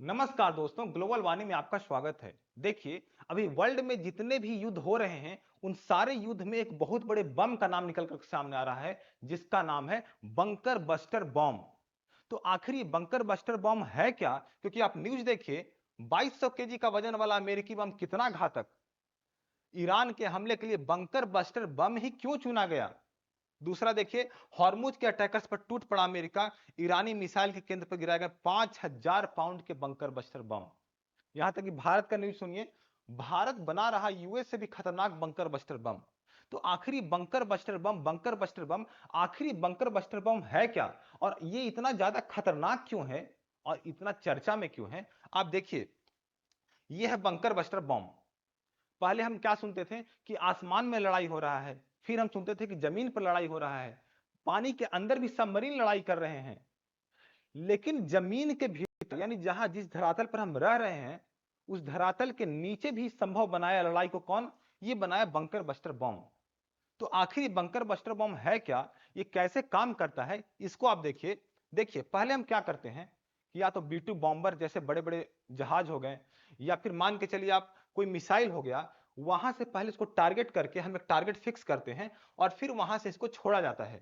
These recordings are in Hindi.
नमस्कार दोस्तों, ग्लोबल वार्निंग में आपका स्वागत है। देखिए, अभी वर्ल्ड में जितने भी युद्ध हो रहे हैं, उन सारे युद्ध में एक बहुत बड़े बम का नाम निकल कर सामने आ रहा है, जिसका नाम है बंकर बस्टर बम। तो आखिर ये बंकर बस्टर बम है क्या? क्योंकि आप न्यूज़ देखिए, 2200 केजी का वजन वाला अमेरिकी बम कितना घातक। ईरान के हमले के लिए बंकर बस्टर बम ही क्यों चुना गया? दूसरा देखिए, हॉर्मुज के अटैकर्स पर टूट पड़ा अमेरिका, ईरानी मिसाइल के केंद्र पर गिराया गया 5000 पाउंड के बंकर बस्टर बम। यहां तक कि भारत का न्यूज सुनिए, भारत बना रहा यूएस से भी खतरनाक बंकर बस्टर बम। तो आखिरी बंकर बस्टर बम आखिरी बंकर बस्टर बम है क्या? और ये इतना ज्यादा खतरनाक क्यों है और इतना चर्चा में क्यों है? आप देखिए, ये है बंकर बस्टर बम। पहले हम क्या सुनते थे कि आसमान में लड़ाई हो रहा है, फिर हम सुनते थे कि जमीन पर लड़ाई हो रहा है, पानी के अंदर भी सबमरीन लड़ाई कर रहे हैं। लेकिन जमीन के भीतर, यानी जहां जिस धरातल पर हम रह रहे हैं, उस धरातल के नीचे भी संभव बनाया लड़ाई को। कौन? ये बनाया बंकर बस्टर बम। तो आखिर ये बंकर बस्टर बम है क्या? ये कैसे काम करता है, इसको आप देखिए। देखिए, पहले हम क्या करते हैं कि या तो B2 बॉम्बर जैसे बड़े बड़े जहाज हो गए, या फिर मान के चलिए आप कोई मिसाइल हो गया, वहां से पहले इसको टारगेट करके हम एक टारगेट फिक्स करते हैं और फिर वहां से इसको छोड़ा जाता है।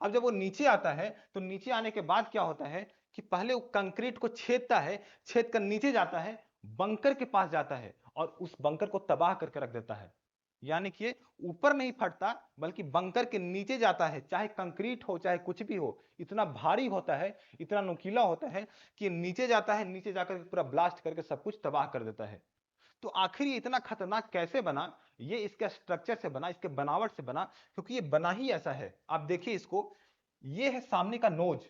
अब जब वो नीचे आता है, तो नीचे आने के बाद क्या होता है कि पहले वो कंक्रीट को छेदता है, छेद कर नीचे जाता है, बंकर के पास जाता है और उस बंकर को तबाह करके रख देता है। यानी कि ये ऊपर नहीं फटता, बल्कि बंकर के नीचे जाता है, चाहे कंक्रीट हो चाहे कुछ भी हो। इतना भारी होता है, इतना नुकीला होता है कि नीचे जाता है, नीचे जाकर पूरा ब्लास्ट करके सब कुछ तबाह कर देता है। तो आखिर ये इतना खतरनाक कैसे बना? ये इसके स्ट्रक्चर से बना, इसके बनावट से बना, क्योंकि ये बना ही ऐसा है। आप देखिए इसको, ये है सामने का नोज।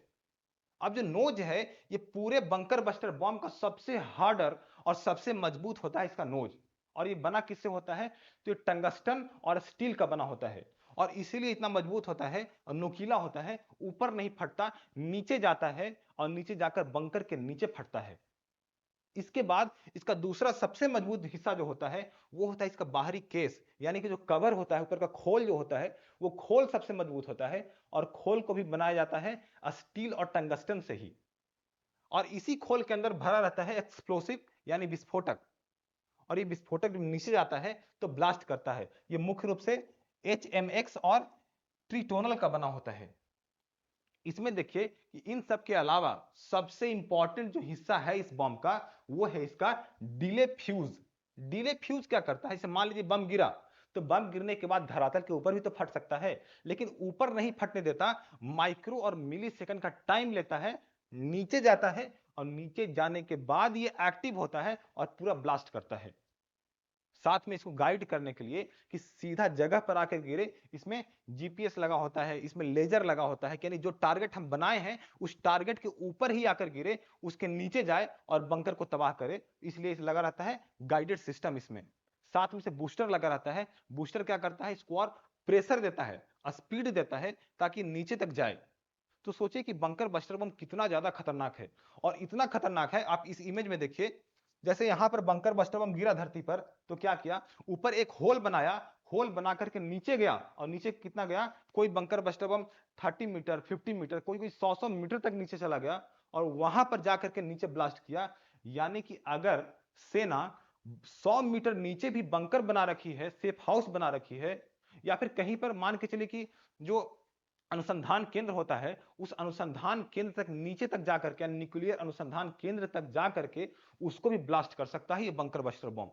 अब जो नोज है, ये पूरे बंकर बस्टर बॉम्ब का सबसे हार्डर और सबसे मजबूत होता है इसका नोज। और ये बना किससे होता है? तो ये टंगस्टन और स्टील का बना होता है, और इसीलिए इतना मजबूत होता है और नुकीला होता है। ऊपर नहीं फटता, नीचे जाता है और नीचे जाकर बंकर के नीचे फटता है। इसके बाद इसका दूसरा सबसे मजबूत हिस्सा जो होता है, वो होता है इसका बाहरी केस, यानी कि जो कवर होता है, ऊपर का खोल जो होता है, वो खोल सबसे मजबूत होता है। और खोल को भी बनाया जाता है स्टील और टंगस्टन से ही। और इसी खोल के अंदर भरा रहता है एक्सप्लोसिव, यानी विस्फोटक। और ये विस्फोटक जब नीचे जाता है तो ब्लास्ट करता है। ये मुख्य रूप से HMX और ट्रिटोनल का बना होता है। इसमें देखिए कि इन सब के अलावा सबसे इंपॉर्टेंट जो हिस्सा है इस बम का, वो है इसका डिले फ्यूज। डिले फ्यूज क्या करता है? जैसे मान लीजिए बम गिरा, तो बम गिरने के बाद धरातल के ऊपर भी तो फट सकता है, लेकिन ऊपर नहीं फटने देता। माइक्रो और मिली सेकंड का टाइम लेता है, नीचे जाता है और नीचे जाने के बाद ये एक्टिव होता है और पूरा ब्लास्ट करता है। साथ में इसको गाइड करने के लिए कि सीधा जगह पर आकर गिरे, इसमें जीपीएस लगा होता है, इसमें लेजर लगा होता है, यानी जो टारगेट हम बनाए हैं उस टारगेट के ऊपर ही आकर गिरे, उसके नीचे जाए और बंकर को तबाह करे। इसलिए इस लगा रहता है गाइडेड सिस्टम इसमें। साथ में से बूस्टर लगा रहता है। बूस्टर क्या करता है? इसको और प्रेशर देता है, स्पीड देता है, ताकि नीचे तक जाए। तो सोचिए कि बंकर बस्टर बम कितना ज्यादा खतरनाक है। और इतना खतरनाक है, आप इस इमेज में देखिए, जैसे यहां पर बंकर बस्टर बम गिरा धरती पर, तो क्या किया? ऊपर एक होल बनाया, होल बना करके नीचे गया, और नीचे कितना गया? कोई bunker buster bomb 30 metre, 50 metre, कोई कोई 100 मीटर तक नीचे चला गया और वहां पर जाकर के नीचे ब्लास्ट किया। यानी कि अगर सेना 100 मीटर नीचे भी बंकर बना रखी है, सेफ हाउस बना रखी है, या फिर कहीं पर मान के चलिए कि जो अनुसंधान केंद्र होता है, उस अनुसंधान केंद्र तक नीचे तक जाकर के, न्यूक्लियर अनुसंधान केंद्र तक जाकर के उसको भी ब्लास्ट कर सकता है ये बंकर बस्टर बम।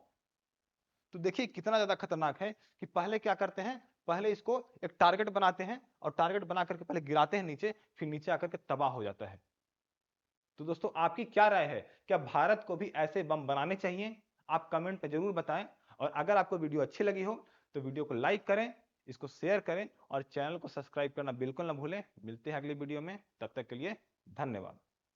तो देखिए कितना ज्यादा खतरनाक है कि पहले क्या करते हैं? पहले इसको एक टारगेट बनाते हैं और टारगेट बना करके पहले गिराते हैं नीचे, फिर नीचे आकर के तबाह हो जाता है। तो दोस्तों, आपकी क्या राय है? क्या भारत को भी ऐसे बम बनाने चाहिए? आप कमेंट पे जरूर बताएं। और अगर आपको वीडियो अच्छी लगी हो तो वीडियो को लाइक करें, इसको शेयर करें और चैनल को सब्सक्राइब करना बिल्कुल ना भूलें। मिलते हैं अगली वीडियो में, तब तक के लिए धन्यवाद।